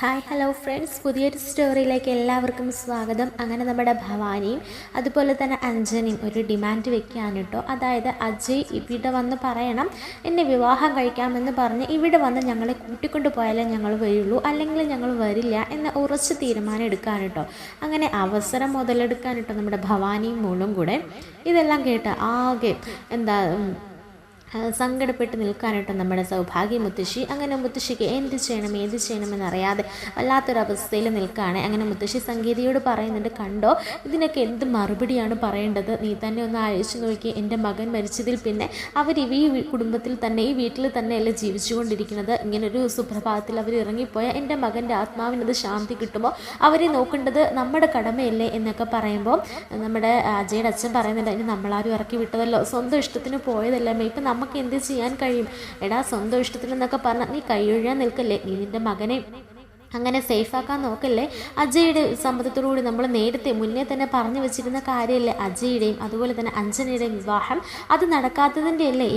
Hi hello friends, പുതിയൊരു സ്റ്റോറിയിലേക്ക് എല്ലാവർക്കും സ്വാഗതം. അങ്ങനെ നമ്മുടെ ഭവാനിയും അതുപോലെ തന്നെ അഞ്ജനയും ഒരു ഡിമാൻഡ് വെക്കുകയാണ് കേട്ടോ. അതായത് അജയ് ഇവിടെ വന്ന് പറയണം, എന്നെ വിവാഹം കഴിക്കാമെന്ന് പറഞ്ഞ് ഇവിടെ വന്ന് ഞങ്ങളെ കൂട്ടിക്കൊണ്ട് പോയാലേ ഞങ്ങൾ വരുള്ളൂ, അല്ലെങ്കിൽ ഞങ്ങൾ വരില്ല എന്ന ഉറച്ച തീരുമാനം എടുക്കാൻ കേട്ടോ. അങ്ങനെ അവസരം മുതലെടുക്കാൻ കേട്ടോ നമ്മുടെ ഭവാനിയും മോളും കൂടെ. ഇതെല്ലാം കേട്ട് ആകെ സങ്കടപ്പെട്ട് നിൽക്കാനായിട്ട് നമ്മുടെ സൗഭാഗ്യ മുത്തശ്ശി. അങ്ങനെ മുത്തശ്ശിക്ക് എന്ത് ചെയ്യണമെന്നറിയാതെ വല്ലാത്തൊരവസ്ഥയിൽ നിൽക്കുകയാണ്. അങ്ങനെ മുത്തശ്ശി സംഗീതയോട് പറയുന്നുണ്ട്, കണ്ടോ ഇതിനൊക്കെ എന്ത് മറുപടിയാണ് പറയേണ്ടത്, നീ തന്നെ ഒന്ന് ആലോചിച്ച് നോക്കി. എൻ്റെ മകൻ മരിച്ചതിൽ പിന്നെ അവർ ഈ കുടുംബത്തിൽ തന്നെ ഈ വീട്ടിൽ തന്നെയല്ലേ ജീവിച്ചുകൊണ്ടിരിക്കുന്നത്. ഇങ്ങനൊരു സുപ്രഭാതത്തിൽ അവർ ഇറങ്ങിപ്പോയ എൻ്റെ മകൻ്റെ ആത്മാവിനത് ശാന്തി കിട്ടുമോ, അവരെ നോക്കേണ്ടത് നമ്മുടെ കടമയല്ലേ എന്നൊക്കെ പറയുമ്പോൾ നമ്മുടെ അജയുടെ അച്ഛൻ പറയുന്നുണ്ട്, ഇനി നമ്മളാരും ഇറക്കി വിട്ടതല്ലോ, സ്വന്തം ഇഷ്ടത്തിന് പോയതല്ലേ, ഇപ്പം നമുക്ക് എന്ത് ചെയ്യാൻ കഴിയും. എടാ, സ്വന്തം ഇഷ്ടത്തിലെന്നൊക്കെ പറഞ്ഞാൽ നീ കൈയൊഴിയാൻ നിൽക്കല്ലേ, നീ നിൻ്റെ മകനെ അങ്ങനെ സേഫാക്കാൻ നോക്കല്ലേ. അജയുടെ സമ്മതത്തോടുകൂടി നമ്മൾ നേരത്തെ മുന്നേ തന്നെ പറഞ്ഞു വെച്ചിരുന്ന കാര്യമല്ലേ അജയുടെയും അതുപോലെ തന്നെ അഞ്ജനയുടെയും വിവാഹം. അത് നടക്കാത്തതിൻ്റെ അല്ലേ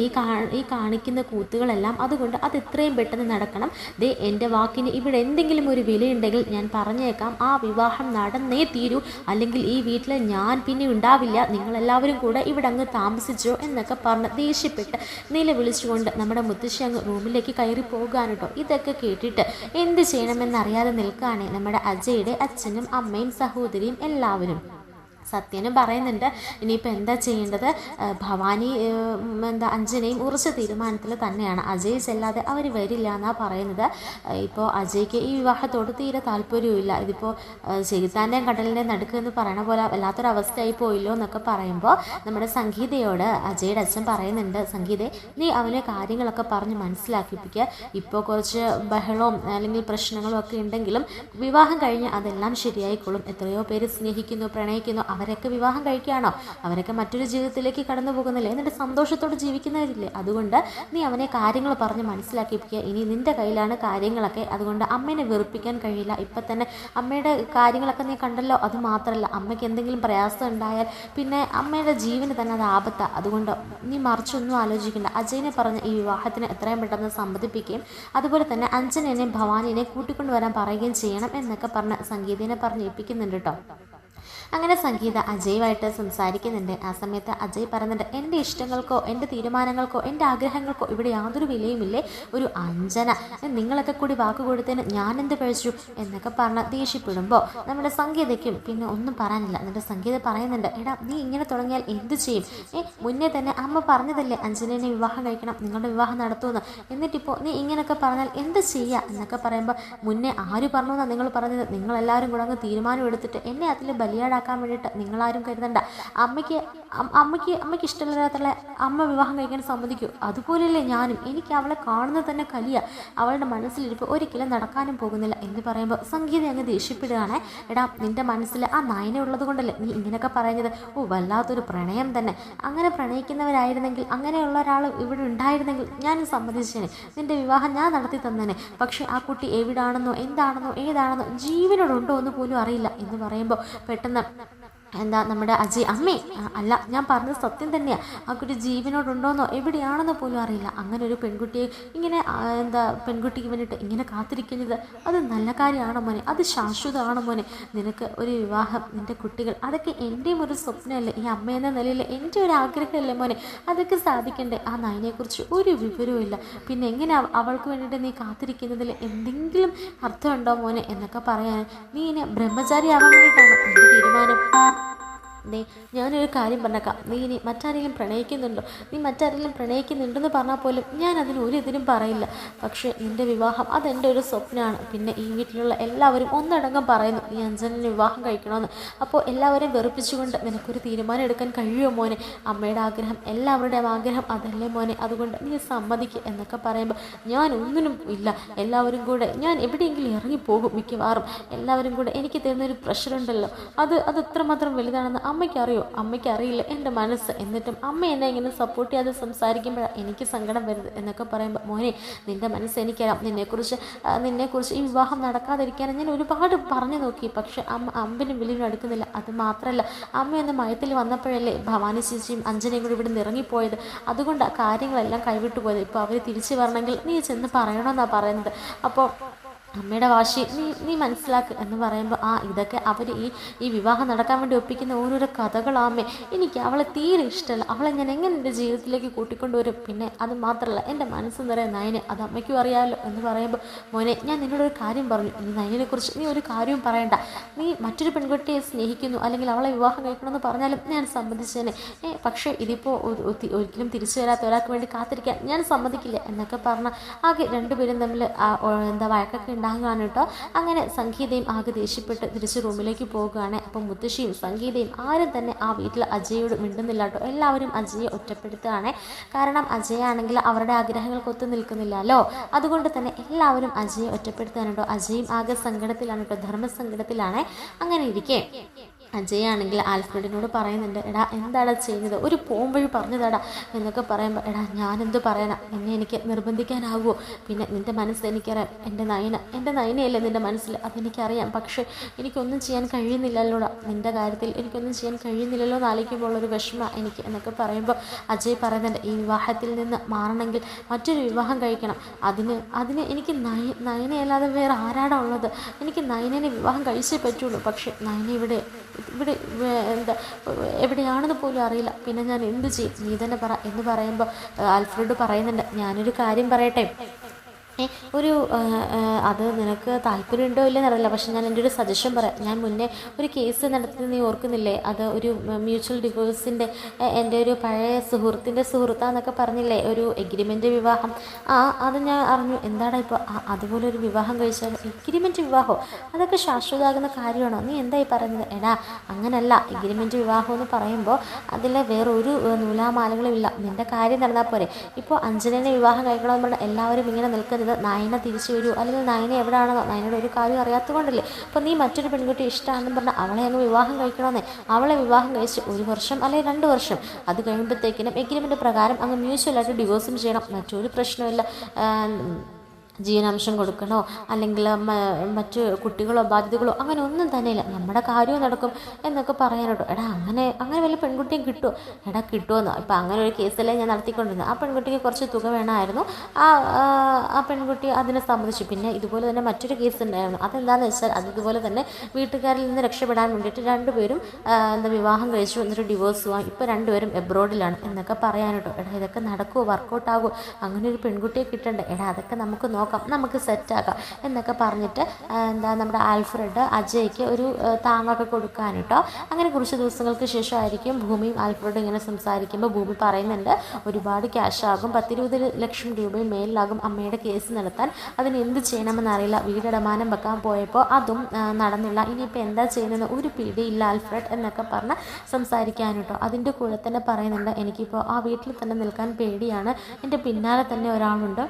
ഈ കാണിക്കുന്ന കൂത്തുകളെല്ലാം. അതുകൊണ്ട് അത് എത്രയും പെട്ടെന്ന് നടക്കണം. ദേ, എൻ്റെ വാക്കിന് ഇവിടെ എന്തെങ്കിലും ഒരു വിലയുണ്ടെങ്കിൽ ഞാൻ പറഞ്ഞേക്കാം, ആ വിവാഹം നടന്നേ തീരൂ, അല്ലെങ്കിൽ ഈ വീട്ടിൽ ഞാൻ പിന്നെ ഉണ്ടാവില്ല, നിങ്ങളെല്ലാവരും കൂടെ ഇവിടെ അങ്ങ് താമസിച്ചോ എന്നൊക്കെ പറഞ്ഞ് ദേഷ്യപ്പെട്ട് നിലവിളിച്ചുകൊണ്ട് നമ്മുടെ മുത്തശ്ശി അങ്ങ് റൂമിലേക്ക് കയറി പോകാൻ കേട്ടോ. ഇതൊക്കെ കേട്ടിട്ട് എന്ത് ചെയ്യണമെന്ന് അറിയാതെ നിൽക്കുകയാണ് നമ്മുടെ അജയുടെ അച്ഛനും അമ്മയും സഹോദരിയും എല്ലാവരും. സത്യനും പറയുന്നുണ്ട്, ഇനിയിപ്പോൾ എന്താ ചെയ്യേണ്ടത്. ഭവാനി അഞ്ജനയും ഉറച്ച തീരുമാനത്തിൽ തന്നെയാണ്. അജയ് ചെല്ലാതെ അവർ വരില്ല എന്നാണ് പറയുന്നത്. ഇപ്പോൾ അജയ്ക്ക് ഈ വിവാഹത്തോട് തീരെ താല്പര്യമില്ല. ഇതിപ്പോൾ ചെകുത്താൻ്റെയും കടലിൻ്റെയും നടുക്ക് എന്ന് പറയണ പോലെ വല്ലാത്തൊരവസ്ഥയായി പോയില്ലോ എന്നൊക്കെ പറയുമ്പോൾ നമ്മുടെ സംഗീതയോട് അജയുടെ അച്ഛൻ പറയുന്നുണ്ട്, സംഗീതയെ നീ അവനെ കാര്യങ്ങളൊക്കെ പറഞ്ഞ് മനസ്സിലാക്കിപ്പിക്കുക. ഇപ്പോൾ കുറച്ച് ബഹളവും അല്ലെങ്കിൽ പ്രശ്നങ്ങളും ഒക്കെ ഉണ്ടെങ്കിലും വിവാഹം കഴിഞ്ഞ് അതെല്ലാം ശരിയായിക്കൊള്ളും. എത്രയോ പേര് സ്നേഹിക്കുന്നു, പ്രണയിക്കുന്നു, അവരൊക്കെ വിവാഹം കഴിക്കുകയാണോ, അവരൊക്കെ മറ്റൊരു ജീവിതത്തിലേക്ക് കടന്നു പോകുന്നില്ലേ, എന്നിട്ട് സന്തോഷത്തോടെ ജീവിക്കുന്നവരില്ലേ. അതുകൊണ്ട് നീ അവനെ കാര്യങ്ങൾ പറഞ്ഞ് മനസ്സിലാക്കിപ്പിക്കുക. ഇനി നിൻ്റെ കയ്യിലാണ് കാര്യങ്ങളൊക്കെ. അതുകൊണ്ട് അമ്മേനെ വെറുപ്പിക്കാൻ കഴിയില്ല. ഇപ്പം തന്നെ അമ്മയുടെ കാര്യങ്ങളൊക്കെ നീ കണ്ടല്ലോ. അത് മാത്രമല്ല, അമ്മയ്ക്ക് എന്തെങ്കിലും പ്രയാസം ഉണ്ടായാൽ പിന്നെ അമ്മയുടെ ജീവന് തന്നെ അത് ആപത്താണ്. അതുകൊണ്ട് നീ മറിച്ചൊന്നും ആലോചിക്കേണ്ട. അജയനെ പറഞ്ഞ് ഈ വിവാഹത്തിന് എത്രയും പെട്ടെന്ന് സമ്മതിപ്പിക്കുകയും അതുപോലെ തന്നെ അഞ്ജനേനെയും ഭവാനിനെ കൂട്ടിക്കൊണ്ടുവരാൻ പറയുകയും ചെയ്യണം എന്നൊക്കെ പറഞ്ഞ് സംഗീതനെ പറഞ്ഞ് ഏൽപ്പിക്കുന്നുണ്ട് കേട്ടോ. അങ്ങനെ സംഗീത അജയുമായിട്ട് സംസാരിക്കുന്നുണ്ട്. ആ സമയത്ത് അജയ് പറയുന്നുണ്ട്, എൻ്റെ ഇഷ്ടങ്ങൾക്കോ എൻ്റെ തീരുമാനങ്ങൾക്കോ എൻ്റെ ആഗ്രഹങ്ങൾക്കോ ഇവിടെ യാതൊരു വിലയുമില്ലേ. ഒരു അഞ്ജന നിങ്ങളൊക്കെ കൂടി വാക്ക് കൊടുത്തതിന് ഞാനെന്ത് പഴിച്ചു എന്നൊക്കെ പറഞ്ഞ് ദേഷ്യപ്പെടുമ്പോൾ നമ്മുടെ സംഗീതയ്ക്കും പിന്നെ ഒന്നും പറയാനില്ല. എന്നിട്ട് സംഗീത പറയുന്നുണ്ട്, എടാ നീ ഇങ്ങനെ തുടങ്ങിയാൽ എന്ത് ചെയ്യും. മുന്നേ തന്നെ അമ്മ പറഞ്ഞതല്ലേ അഞ്ജനേനെ വിവാഹം കഴിക്കണം, നിങ്ങളുടെ വിവാഹം നടത്തുമെന്ന്. എന്നിട്ടിപ്പോൾ നീ ഇങ്ങനെയൊക്കെ പറഞ്ഞാൽ എന്ത് ചെയ്യുക എന്നൊക്കെ പറയുമ്പോൾ, മുന്നേ ആര് പറഞ്ഞു എന്നാണ് നിങ്ങൾ പറഞ്ഞത്. നിങ്ങളെല്ലാവരും കൂടെ അങ്ങ് തീരുമാനം എടുത്തിട്ട് എന്നെ അതിൽ ബലിയാടാക്കാൻ വേണ്ടിയിട്ട് നിങ്ങളാരും കരുതണ്ട. അമ്മയ്ക്ക് ഇഷ്ടമില്ലാത്തുള്ള അമ്മ വിവാഹം കഴിക്കാൻ സമ്മതിക്കൂ. അതുപോലെയല്ലേ ഞാനും. എനിക്ക് അവളെ കാണുന്നത് തന്നെ കലിയ. അവളുടെ മനസ്സിലിരിപ്പോൾ ഒരിക്കലും നടക്കാനും പോകുന്നില്ല എന്ന് പറയുമ്പോൾ സംഗീത അങ്ങ് ദേഷ്യപ്പെടുകയാണ്. എടാ, നിൻ്റെ മനസ്സിൽ ആ നായന ഉള്ളത് കൊണ്ടല്ലേ നീ ഇങ്ങനെയൊക്കെ പറയുന്നത്. വല്ലാത്തൊരു പ്രണയം തന്നെ. അങ്ങനെ പ്രണയിക്കുന്നവരായിരുന്നെങ്കിൽ, അങ്ങനെയുള്ള ഒരാൾ ഇവിടെ ഉണ്ടായിരുന്നെങ്കിൽ ഞാനും സമ്മതിച്ചേനെ. നിൻ്റെ വിവാഹം ഞാൻ നടത്തി തന്നേനെ. പക്ഷേ ആ കുട്ടി എവിടാണെന്നോ എന്താണെന്നോ ഏതാണെന്നോ ജീവനോടുണ്ടോ എന്ന് പോലും അറിയില്ല എന്ന് പറയുമ്പോൾ പെട്ടെന്ന് നമ്മുടെ അജയ്, അമ്മേ അല്ല, ഞാൻ പറഞ്ഞത് സത്യം തന്നെയാണ്. ആ കുട്ടി ജീവനോടുണ്ടോന്നോ എവിടെയാണെന്നോ പോലും അറിയില്ല. അങ്ങനെ ഒരു പെൺകുട്ടിയെ ഇങ്ങനെ പെൺകുട്ടിക്ക് വേണ്ടിയിട്ട് ഇങ്ങനെ കാത്തിരിക്കുന്നത് അത് നല്ല കാര്യമാണോ മോനെ, അത് ശാശ്വതമാണോ മോനെ. നിനക്ക് ഒരു വിവാഹം, നിൻ്റെ കുട്ടികൾ, അതൊക്കെ എൻ്റെയും ഒരു സ്വപ്നമല്ലേ. ഈ അമ്മയെന്ന നിലയിൽ എൻ്റെ ഒരു ആഗ്രഹമല്ലേ മോനെ. അതൊക്കെ സാധിക്കണ്ടേ. ആ നായിനെക്കുറിച്ച് ഒരു വിവരവും ഇല്ല. പിന്നെ എങ്ങനെ അവൾക്ക് വേണ്ടിയിട്ട് നീ കാത്തിരിക്കുന്നതിൽ എന്തെങ്കിലും അർത്ഥമുണ്ടോ മോനെ എന്നൊക്കെ പറയാൻ. നീ ഇനി ബ്രഹ്മചാരി ആവാൻ വേണ്ടിയിട്ടാണ് എൻ്റെ തീരുമാനം. ഞാനൊരു കാര്യം പറഞ്ഞേക്കാം, നീ ഇനി മറ്റാരെങ്കിലും പ്രണയിക്കുന്നുണ്ടോ, നീ മറ്റാരെങ്കിലും പ്രണയിക്കുന്നുണ്ടെന്ന് പറഞ്ഞാൽ പോലും ഞാൻ അതിന് ഒരു ഇതിനും പറയില്ല. പക്ഷേ നിൻ്റെ വിവാഹം അതെൻ്റെ ഒരു സ്വപ്നമാണ്. പിന്നെ ഈ വീട്ടിലുള്ള എല്ലാവരും ഒന്നടങ്കം പറയുന്നു നീ അഞ്ജനനെ വിവാഹം കഴിക്കണമെന്ന്. അപ്പോൾ എല്ലാവരെയും വെറുപ്പിച്ചുകൊണ്ട് നിനക്കൊരു തീരുമാനം എടുക്കാൻ കഴിയുമോ മോനെ. അമ്മയുടെ ആഗ്രഹം എല്ലാവരുടെയും ആഗ്രഹം അതല്ലേ മോനെ. അതുകൊണ്ട് നീ സമ്മതിക്കുക എന്നൊക്കെ പറയുമ്പോൾ ഞാൻ ഒന്നിനും ഇല്ല. എല്ലാവരും കൂടെ ഞാൻ എവിടെയെങ്കിലും ഇറങ്ങിപ്പോകും മിക്കവാറും. എല്ലാവരും കൂടെ എനിക്ക് തരുന്നൊരു പ്രഷറുണ്ടല്ലോ, അത് എത്രമാത്രം വലുതാണെന്ന് അമ്മയ്ക്കറിയോ. അമ്മയ്ക്കറിയില്ല എൻ്റെ മനസ്സ്. എന്നിട്ടും അമ്മ എന്നെ ഇങ്ങനെ സപ്പോർട്ട് ചെയ്യാതെ സംസാരിക്കുമ്പോഴാണ് എനിക്ക് സങ്കടം വരുന്നത് എന്നൊക്കെ പറയുമ്പോൾ, മോനെ നിൻ്റെ മനസ്സ് എനിക്കറിയാം. നിന്നെക്കുറിച്ച് ഈ വിവാഹം നടക്കാതിരിക്കാൻ ഞാൻ ഒരുപാട് പറഞ്ഞു നോക്കി. പക്ഷെ അമ്പിനും വിളിനും അടുക്കുന്നില്ല. അത് മാത്രമല്ല, അമ്മയൊന്ന് മയത്തിൽ വന്നപ്പോഴല്ലേ ഭവാനി ചേച്ചിയും അഞ്ജനയും കൂടി ഇവിടെ ഇറങ്ങിപ്പോയത്. അതുകൊണ്ട് കാര്യങ്ങളെല്ലാം കൈവിട്ടു പോയത്. ഇപ്പോൾ അവർ തിരിച്ചു വരണമെങ്കിൽ നീ ചെന്ന് പറയണമെന്നാണ് പറയുന്നത്. അപ്പോൾ അമ്മയുടെ വാശി നീ മനസ്സിലാക്ക് എന്ന് പറയുമ്പോൾ ഇതൊക്കെ അവർ ഈ വിവാഹം നടക്കാൻ വേണ്ടി ഒപ്പിക്കുന്ന ഓരോരോ കഥകളാമ്മേ. എനിക്ക് അവളെ തീരെ ഇഷ്ടമല്ല. അവളെ ഞാൻ എങ്ങനെ എൻ്റെ ജീവിതത്തിലേക്ക് കൂട്ടിക്കൊണ്ടുവരും? പിന്നെ അത് മാത്രമല്ല എൻ്റെ മനസ്സ് നിറയെ നയന്, അത് അമ്മയ്ക്കും അറിയാമല്ലോ എന്ന് പറയുമ്പോൾ മോനെ ഞാൻ നിന്നോടൊരു കാര്യം പറഞ്ഞു. ഇനി നയനെക്കുറിച്ച് നീ ഒരു കാര്യവും പറയണ്ട. നീ മറ്റൊരു പെൺകുട്ടിയെ സ്നേഹിക്കുന്നു അല്ലെങ്കിൽ അവളെ വിവാഹം കഴിക്കണമെന്ന് പറഞ്ഞാലും ഞാൻ സമ്മതിച്ചേനെ. പക്ഷേ ഇതിപ്പോൾ ഒരിക്കലും തിരിച്ചു വരാത്ത ഒരാൾക്ക് വേണ്ടി കാത്തിരിക്കാൻ ഞാൻ സമ്മതിക്കില്ല എന്നൊക്കെ പറഞ്ഞാൽ ആകെ രണ്ടുപേരും തമ്മിൽ വഴക്കൊക്കെ ഉണ്ടാകുകയാണ് കേട്ടോ. അങ്ങനെ സംഗീതയും ആകെ ദേഷ്യപ്പെട്ട് തിരിച്ച് റൂമിലേക്ക് പോകുകയാണ്. അപ്പം മുത്തശ്ശിയും സംഗീതയും ആരും തന്നെ ആ വീട്ടിൽ അജയോട് മിണ്ടുന്നില്ല കേട്ടോ. എല്ലാവരും അജയെ ഒറ്റപ്പെടുത്തുകയാണ്. കാരണം അജയാണെങ്കിൽ അവരുടെ ആഗ്രഹങ്ങൾക്ക് ഒത്തു നിൽക്കുന്നില്ലല്ലോ. അതുകൊണ്ട് തന്നെ എല്ലാവരും അജയെ ഒറ്റപ്പെടുത്തുകയാണ് കേട്ടോ. അജയും ആകെ സങ്കടത്തിലാണ് കേട്ടോ, ധർമ്മസങ്കടത്തിലാണ്. അങ്ങനെ ഇരിക്കെ അജയാണെങ്കിൽ ആൽഫ്രഡിനോട് പറയുന്നുണ്ട്, എടാ എന്താടാ ചെയ്യുന്നത്, ഒരു പോംവഴി പറഞ്ഞതാടാ എന്നൊക്കെ പറയുമ്പോൾ, എടാ ഞാനെന്ത് പറയാനാ, എന്നെ എനിക്ക് നിർബന്ധിക്കാനാവുമോ? പിന്നെ നിൻ്റെ മനസ്സിൽ എനിക്കറിയാം, എൻ്റെ നയനയല്ലേ നിൻ്റെ മനസ്സിൽ, അതെനിക്കറിയാം. പക്ഷേ എനിക്കൊന്നും ചെയ്യാൻ കഴിയുന്നില്ലല്ലോടാ, നിൻ്റെ കാര്യത്തിൽ എനിക്കൊന്നും ചെയ്യാൻ കഴിയുന്നില്ലല്ലോ എന്ന് ആലോചിക്കുമ്പോൾ ഉള്ളൊരു വിഷമ എനിക്ക് എന്നൊക്കെ പറയുമ്പോൾ അജയ് പറയുന്നുണ്ട്, ഈ വിവാഹത്തിൽ നിന്ന് മാറണമെങ്കിൽ മറ്റൊരു വിവാഹം കഴിക്കണം. അതിന് എനിക്ക് നയനയല്ലാതെ വേറെ ആരാടാ ഉള്ളത്? എനിക്ക് നയനെ വിവാഹം കഴിച്ചേ പറ്റുള്ളൂ. പക്ഷേ നയന ഇവിടെ എവിടെയാണെന്ന് പോലും അറിയില്ല. പിന്നെ ഞാൻ എന്ത് ചെയ്യും? നീ തന്നെ പറ എന്ന് പറയുമ്പോൾ ആൽഫ്രഡ് പറയുന്നുണ്ട്, ഞാനൊരു കാര്യം പറയട്ടെ, ഒരു അത് നിനക്ക് താല്പര്യമുണ്ടോ ഇല്ലെന്ന് അറിയില്ല, പക്ഷെ ഞാൻ എൻ്റെ ഒരു സജഷൻ പറയാം. ഞാൻ മുന്നേ ഒരു കേസ് നടത്തി, നീ ഓർക്കുന്നില്ലേ? അത് ഒരു മ്യൂച്വൽ ഡിവോഴ്സിൻ്റെ, എൻ്റെ ഒരു പഴയ സുഹൃത്തിൻ്റെ സുഹൃത്താന്നൊക്കെ പറഞ്ഞില്ലേ, ഒരു എഗ്രിമെൻ്റ് വിവാഹം. അത് ഞാൻ അറിഞ്ഞു. എന്താടാ ഇപ്പോൾ അതുപോലെ ഒരു വിവാഹം കഴിച്ചാൽ എഗ്രിമെൻ്റ് വിവാഹമോ? അതൊക്കെ ശാശ്വതമാകുന്ന കാര്യമാണോ? നീ എന്തായി പറയുന്നത്? എടാ അങ്ങനല്ല, എഗ്രിമെൻ്റ് വിവാഹം എന്ന് പറയുമ്പോൾ അതിൽ വേറൊരു നൂലാമാലകളുമില്ല. നിൻ്റെ കാര്യം നടന്നാൽ പോരെ. ഇപ്പോൾ അഞ്ജനനെ വിവാഹം കഴിക്കണമെന്ന് പറഞ്ഞാൽ എല്ലാവരും ഇങ്ങനെ നിൽക്കുന്നത് നയന തിരിച്ചു വരൂ, അല്ലെങ്കിൽ നയന എവിടെയാണെന്നോ നയനയുടെ ഒരു കാര്യം അറിയാത്തത് കൊണ്ടല്ലേ. അപ്പോൾ നീ മറ്റൊരു പെൺകുട്ടി ഇഷ്ടമാണെന്ന് പറഞ്ഞാൽ അവളെ അങ്ങ് വിവാഹം കഴിക്കണമെന്നേ. അവളെ വിവാഹം കഴിച്ച് 1 വർഷം അല്ലെങ്കിൽ 2 വർഷം അത് കഴിയുമ്പോഴത്തേക്കിനും എഗ്രിമെൻ്റ് പ്രകാരം അങ്ങ് മ്യൂച്വലായിട്ട് ഡിവോഴ്സും ചെയ്യണം. മറ്റൊരു പ്രശ്നമില്ല. ജീവനാംശം കൊടുക്കണോ അല്ലെങ്കിൽ മറ്റ് കുട്ടികളോ ബാധ്യതകളോ അങ്ങനെ ഒന്നും തന്നെയില്ല, നമ്മുടെ കാര്യവും നടക്കും എന്നൊക്കെ പറയാനോട്ടോ. എടാ അങ്ങനെ വല്ല പെൺകുട്ടിയും കിട്ടുമോ? എടാ കിട്ടുമെന്നോ? ഇപ്പം അങ്ങനെ ഒരു കേസല്ലേ ഞാൻ നടത്തിക്കൊണ്ടിരുന്നത്. ആ പെൺകുട്ടിക്ക് കുറച്ച് തുക വേണമായിരുന്നു. ആ പെൺകുട്ടി അതിനെ സമ്മതിച്ചു. പിന്നെ ഇതുപോലെ തന്നെ മറ്റൊരു കേസ് ഉണ്ടായിരുന്നു. അതെന്താണെന്ന് വെച്ചാൽ അതുപോലെ തന്നെ വീട്ടുകാരിൽ നിന്ന് രക്ഷപ്പെടാൻ വേണ്ടിയിട്ട് രണ്ടുപേരും വിവാഹം കഴിച്ചു, എന്നിട്ട് ഡിവോഴ്സ് പോകാം. ഇപ്പോൾ രണ്ടുപേരും എബ്രോഡിലാണ് എന്നൊക്കെ പറയാനോട്ടോ. എടാ ഇതൊക്കെ നടക്കുമോ, വർക്കൗട്ട് ആകുമോ? അങ്ങനെ ഒരു പെൺകുട്ടിയെ കിട്ടണ്ടേ? എടാ അതൊക്കെ നമുക്ക് നമുക്ക് സെറ്റാക്കാം എന്നൊക്കെ പറഞ്ഞിട്ട് നമ്മുടെ ആൽഫ്രഡ് അജയ്ക്ക് ഒരു താങ്ങൊക്കെ കൊടുക്കാൻ കേട്ടോ. അങ്ങനെ കുറച്ച് ദിവസങ്ങൾക്ക് ശേഷമായിരിക്കും ഭൂമിയും ആൽഫ്രഡും ഇങ്ങനെ സംസാരിക്കുമ്പോൾ ഭൂമി പറയുന്നുണ്ട്, ഒരുപാട് ക്യാഷ് ആകും, 10-20 ലക്ഷം രൂപയും മേലിലാകും അമ്മയുടെ കേസ് നടത്താൻ. അതിന് എന്ത് ചെയ്യണമെന്നറിയില്ല. വീടടമാനം വെക്കാൻ പോയപ്പോൾ അതും നടന്നില്ല. ഇനിയിപ്പോൾ എന്താ ചെയ്യുന്നത് ഒരു പിടിയില്ല ആൽഫ്രഡ് എന്നൊക്കെ പറഞ്ഞ് സംസാരിക്കാൻ കേട്ടോ. അതിൻ്റെ കൂടെ തന്നെ പറയുന്നുണ്ട്, എനിക്കിപ്പോൾ ആ വീട്ടിൽ തന്നെ നിൽക്കാൻ പേടിയാണ്, എൻ്റെ പിന്നാലെ തന്നെ ഒരാളുണ്ട്,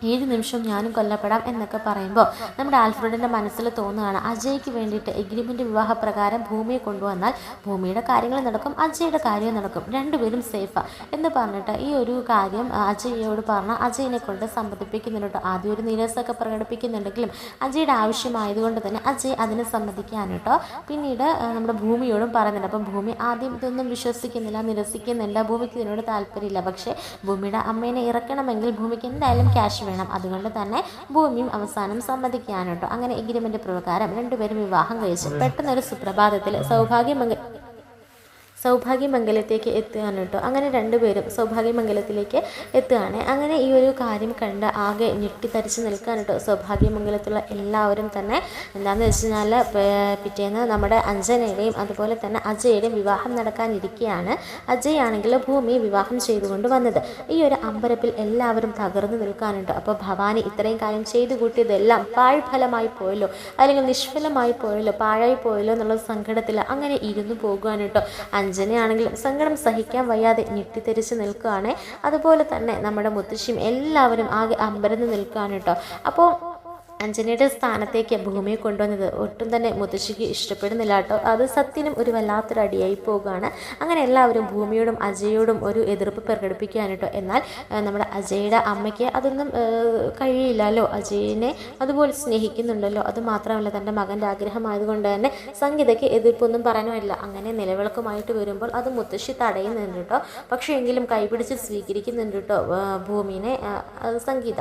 7 നിമിഷം ഞാനും കൊല്ലപ്പെടാം എന്നൊക്കെ പറയുമ്പോൾ നമ്മുടെ ആൽഫ്രഡിൻ്റെ മനസ്സിൽ തോന്നുകയാണ്, അജയ്ക്ക് വേണ്ടിയിട്ട് എഗ്രിമെൻ്റ് വിവാഹപ്രകാരം ഭൂമിയെ കൊണ്ടുവന്നാൽ ഭൂമിയുടെ കാര്യങ്ങൾ നടക്കും, അജയുടെ കാര്യം നടക്കും, രണ്ടുപേരും സേഫാണ് എന്ന് പറഞ്ഞിട്ട് ഈ ഒരു കാര്യം അജയോട് പറഞ്ഞാൽ അജയിനെ കൊണ്ട് സമ്മതിപ്പിക്കുന്നുണ്ട്. ആദ്യം ഒരു നിരസൊക്കെ പ്രകടിപ്പിക്കുന്നുണ്ടെങ്കിലും അജയുടെ ആവശ്യമായതുകൊണ്ട് തന്നെ അജയ് അതിന് സമ്മതിക്കാൻ കേട്ടോ. പിന്നീട് നമ്മുടെ ഭൂമിയോടും പറയുന്നുണ്ട്. അപ്പം ഭൂമി ആദ്യം ഇതൊന്നും വിശ്വസിക്കുന്നില്ല, നിരസിക്കുന്നില്ല, ഭൂമിക്ക് ഇതിനോട് താല്പര്യമില്ല. പക്ഷേ ഭൂമിയുടെ അമ്മേനെ ഇറക്കണമെങ്കിൽ ഭൂമിക്ക് എന്തായാലും ക്യാഷ് വേണം. അതുകൊണ്ട് തന്നെ ഭൂമിയും അവസാനം സമ്മതിക്കുകയാണ് കേട്ടോ. അങ്ങനെ എഗ്രിമെൻ്റ് പ്രകാരം രണ്ടുപേരും വിവാഹം കഴിച്ചു. പെട്ടെന്നൊരു സുപ്രഭാതത്തിൽ സൗഭാഗ്യമംഗലത്തേക്ക് എത്തുകയാണ് കേട്ടോ. അങ്ങനെ രണ്ടുപേരും സൗഭാഗ്യമംഗലത്തിലേക്ക് എത്തുകയാണ്. അങ്ങനെ ഈ ഒരു കാര്യം കണ്ട് ആകെ ഞെട്ടിത്തരിച്ച് നിൽക്കാൻ കേട്ടോ സൗഭാഗ്യമംഗലത്തുള്ള എല്ലാവരും തന്നെ. എന്താണെന്ന് വെച്ച് കഴിഞ്ഞാൽ പിറ്റേന്ന് നമ്മുടെ അഞ്ജനയുടെയും അതുപോലെ തന്നെ അജയുടെയും വിവാഹം നടക്കാനിരിക്കുകയാണ്. അജയ് ആണെങ്കിൽ ഭൂമി വിവാഹം ചെയ്തുകൊണ്ട് വന്നത്. ഈ ഒരു അമ്പരപ്പിൽ എല്ലാവരും തകർന്നു നിൽക്കാനുണ്ട്. അപ്പോൾ ഭവാനി ഇത്രയും കാര്യം ചെയ്തു കൂട്ടിയതെല്ലാം പാഴ്ഫലമായി പോയല്ലോ, അല്ലെങ്കിൽ നിഷ്ഫലമായി പോയല്ലോ, പാഴായി പോയല്ലോ എന്നുള്ള സങ്കടത്തിൽ അങ്ങനെ ഇരുന്ന് പോകുകയാണ് കേട്ടോ. അഞ്ജനയാണെങ്കിലും സങ്കടം സഹിക്കാൻ വയ്യാതെ ഞെട്ടിത്തെരിച്ച് നിൽക്കുകയാണ്. അതുപോലെ തന്നെ നമ്മുടെ മുത്തശ്ശിയും എല്ലാവരും ആകെ അമ്പരന്ന് നിൽക്കുകയാണ് കേട്ടോ. അപ്പോൾ അഞ്ജനയുടെ സ്ഥാനത്തേക്ക് ഭൂമിയെ കൊണ്ടുവന്നത് ഒട്ടും തന്നെ മുത്തശ്ശിക്ക് ഇഷ്ടപ്പെടുന്നില്ല കേട്ടോ. അത് സത്യനും ഒരു വല്ലാത്തൊരു അടിയായി പോകുകയാണ്. അങ്ങനെ എല്ലാവരും ഭൂമിയോടും അജയോടും ഒരു എതിർപ്പ് പ്രകടിപ്പിക്കുകയാണ് കേട്ടോ. എന്നാൽ നമ്മുടെ അജയുടെ അമ്മയ്ക്ക് അതൊന്നും കഴിയില്ലല്ലോ, അജയനെ അതുപോലെ സ്നേഹിക്കുന്നുണ്ടല്ലോ. അതുമാത്രമല്ല തൻ്റെ മകൻ്റെ ആഗ്രഹമായതുകൊണ്ട് തന്നെ സംഗീതയ്ക്ക് എതിർപ്പൊന്നും പറയാനുമില്ല. അങ്ങനെ നിലവിളക്കുമായിട്ട് വരുമ്പോൾ അത് മുത്തശ്ശി തടയുന്നുണ്ട് കേട്ടോ. പക്ഷേ എങ്കിലും കൈപിടിച്ച് സ്വീകരിക്കുന്നുണ്ട് കേട്ടോ ഭൂമിനെ സംഗീത.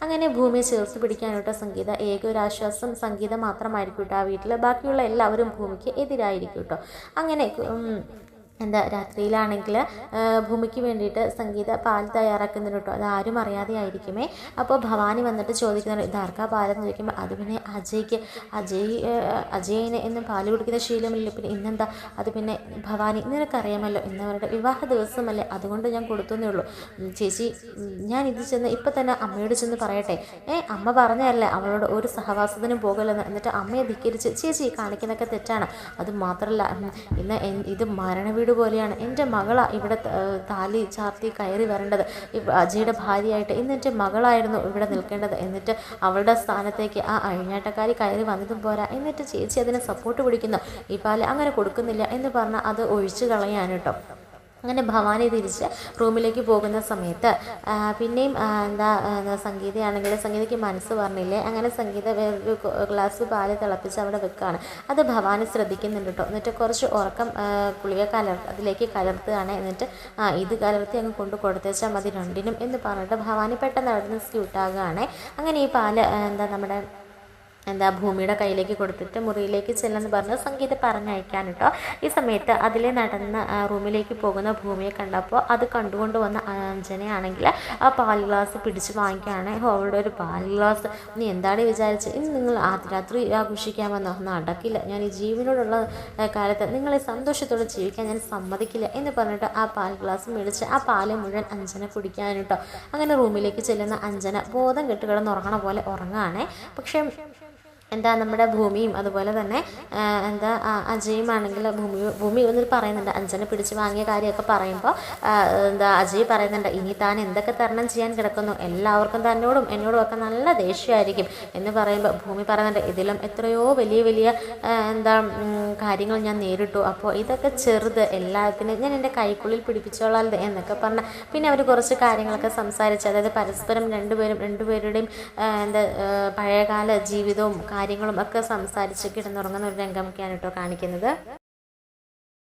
അങ്ങനെ ഭൂമിയെ ചേർത്ത് പിടിക്കാനോട്ടോ സംഗീത സംഗീത ഏക ഒരു ആശ്വാസം സംഗീത മാത്രമായിരിക്കും കേട്ടോ ആ വീട്ടിൽ. ബാക്കിയുള്ള എല്ലാവരും ഭൂമിക്ക് എതിരായിരിക്കും കേട്ടോ. അങ്ങനെ രാത്രിയിലാണെങ്കിൽ ഭൂമിക്ക് വേണ്ടിയിട്ട് സംഗീത പാൽ തയ്യാറാക്കുന്നുണ്ട് കേട്ടോ. അത് ആരും അറിയാതെ ആയിരിക്കുമേ. അപ്പോൾ ഭവാനി വന്നിട്ട് ചോദിക്കുന്നുണ്ട് ഇതാർക്കാ പാലെന്ന് ചോദിക്കുമ്പോൾ അത് പിന്നെ അജയിന് എന്നും പാല് കുടിക്കുന്ന ശീലമില്ല, പിന്നെ ഇന്നെന്താ അത് പിന്നെ ഭവാനി നിനക്കറിയാമല്ലോ ഇന്നവരുടെ വിവാഹ ദിവസമല്ലേ, അതുകൊണ്ട് ഞാൻ കൊടുത്തേ ഉള്ളൂ. ചേച്ചി ഞാൻ ഇത് ചെന്ന് ഇപ്പം തന്നെ അമ്മയോട് ചെന്ന് പറയട്ടെ. അമ്മ പറഞ്ഞതല്ലേ അവളോട് ഒരു സഹവാസത്തിനും പോകലെന്ന്. എന്നിട്ട് അമ്മയെ ധിക്കരിച്ച് ചേച്ചി കാണിക്കുന്നതൊക്കെ തെറ്റാണ്. അത് മാത്രമല്ല ഇന്ന് ഇത് മരണവീട് പോലെയാണ്. എൻ്റെ മകളാ ഇവിടെ താലി ചാർത്തി കയറി വരേണ്ടത്, അജയുടെ ഭാര്യയായിട്ട്. ഇന്ന് എൻ്റെ മകളായിരുന്നു ഇവിടെ നിൽക്കേണ്ടത്. എന്നിട്ട് അവളുടെ സ്ഥാനത്തേക്ക് ആ അഴിഞ്ഞാട്ടക്കാരി കയറി വന്നതും പോരാ, എന്നിട്ട് ചേച്ചി അതിനെ സപ്പോർട്ട് പിടിക്കുന്നു. ഈ പാല് അങ്ങനെ കൊടുക്കുന്നില്ല എന്ന് പറഞ്ഞാൽ അത് ഒഴിച്ചു കളയാൻ കേട്ടോ. അങ്ങനെ ഭവാനി തിരിച്ച് റൂമിലേക്ക് പോകുന്ന സമയത്ത് പിന്നെയും സംഗീതയാണെങ്കിൽ സംഗീതയ്ക്ക് മനസ്സ് പറഞ്ഞില്ലേ. അങ്ങനെ സംഗീത വേറൊരു ഗ്ലാസ് പാല് തിളപ്പിച്ച് അവിടെ വെക്കുകയാണ്. അത് ഭവാനി ശ്രദ്ധിക്കുന്നുണ്ട് കേട്ടോ. എന്നിട്ട് കുറച്ച് ഉറക്കം ഗുളിക അതിലേക്ക് കലർത്തുകയാണ്. എന്നിട്ട് ഇത് കലർത്തി അങ്ങ് കൊണ്ട് കൊടുത്തേച്ചാൽ മതി രണ്ടിനും എന്ന് പറഞ്ഞിട്ട് ഭവാനി പെട്ടെന്ന് അവിടെ നിന്ന് സ്ക്യൂട്ടാകുകയാണ്. അങ്ങനെ ഈ പാല് നമ്മുടെ ഭൂമിയുടെ കയ്യിലേക്ക് കൊടുത്തിട്ട് മുറിയിലേക്ക് ചെല്ലെന്ന് പറഞ്ഞ് സംഗീത പറഞ്ഞയക്കാൻ കേട്ടോ. ഈ സമയത്ത് അതിലെ നടന്ന് റൂമിലേക്ക് പോകുന്ന ഭൂമിയെ കണ്ടപ്പോൾ അത് കണ്ടുകൊണ്ട് വന്ന അഞ്ജനയാണെങ്കിൽ ആ പാൽ ഗ്ലാസ് പിടിച്ച് വാങ്ങിക്കുകയാണ്. അവളുടെ ഒരു പാൽ ഗ്ലാസ്, നീ എന്താണ് വിചാരിച്ച് ഇന്ന് നിങ്ങൾ രാത്രി ആഘോഷിക്കാമെന്നോ? നടക്കില്ല, ഞാൻ ഈ ജീവനോടുള്ള കാലത്ത് നിങ്ങളെ സന്തോഷത്തോടെ ജീവിക്കാൻ ഞാൻ സമ്മതിക്കില്ല എന്ന് പറഞ്ഞിട്ട് ആ പാൽ ഗ്ലാസ് മേടിച്ച് ആ പാല് മുഴുവൻ അഞ്ജന കുടിക്കാൻ കേട്ടോ. അങ്ങനെ റൂമിലേക്ക് ചെല്ലുന്ന അഞ്ജന ബോധം കെട്ട് കിടന്നുറങ്ങണ പോലെ ഉറങ്ങുകയാണേ. പക്ഷേ നമ്മുടെ ഭൂമിയും അതുപോലെ തന്നെ അജയുമാണെങ്കിൽ ഭൂമി എന്നിട്ട് പറയുന്നുണ്ട് അഞ്ജന പിടിച്ച് വാങ്ങിയ കാര്യമൊക്കെ പറയുമ്പോൾ അജയ് പറയുന്നുണ്ട് ഇനി താൻ എന്തൊക്കെ തരണം ചെയ്യാൻ കിടക്കുന്നു, എല്ലാവർക്കും തന്നോടും എന്നോടും ഒക്കെ നല്ല ദേഷ്യമായിരിക്കും എന്ന് പറയുമ്പോൾ ഭൂമി പറയുന്നുണ്ട് ഇതിലും എത്രയോ വലിയ വലിയ കാര്യങ്ങൾ ഞാൻ നേരിട്ടു, അപ്പോൾ ഇതൊക്കെ ചെറുത്, എല്ലാത്തിനും ഞാൻ എൻ്റെ കൈക്കുള്ളിൽ പിടിപ്പിച്ചോളാം എന്നൊക്കെ പറഞ്ഞ പിന്നെ അവർ കുറച്ച് കാര്യങ്ങളൊക്കെ സംസാരിച്ച്, അതായത് പരസ്പരം രണ്ടുപേരുടെയും പഴയകാല ജീവിതവും കാര്യങ്ങളും ഒക്കെ സംസാരിച്ച് കിടന്നുറങ്ങുന്ന ഒരു രംഗമൊക്കെയാണ് കേട്ടോ കാണിക്കുന്നത്.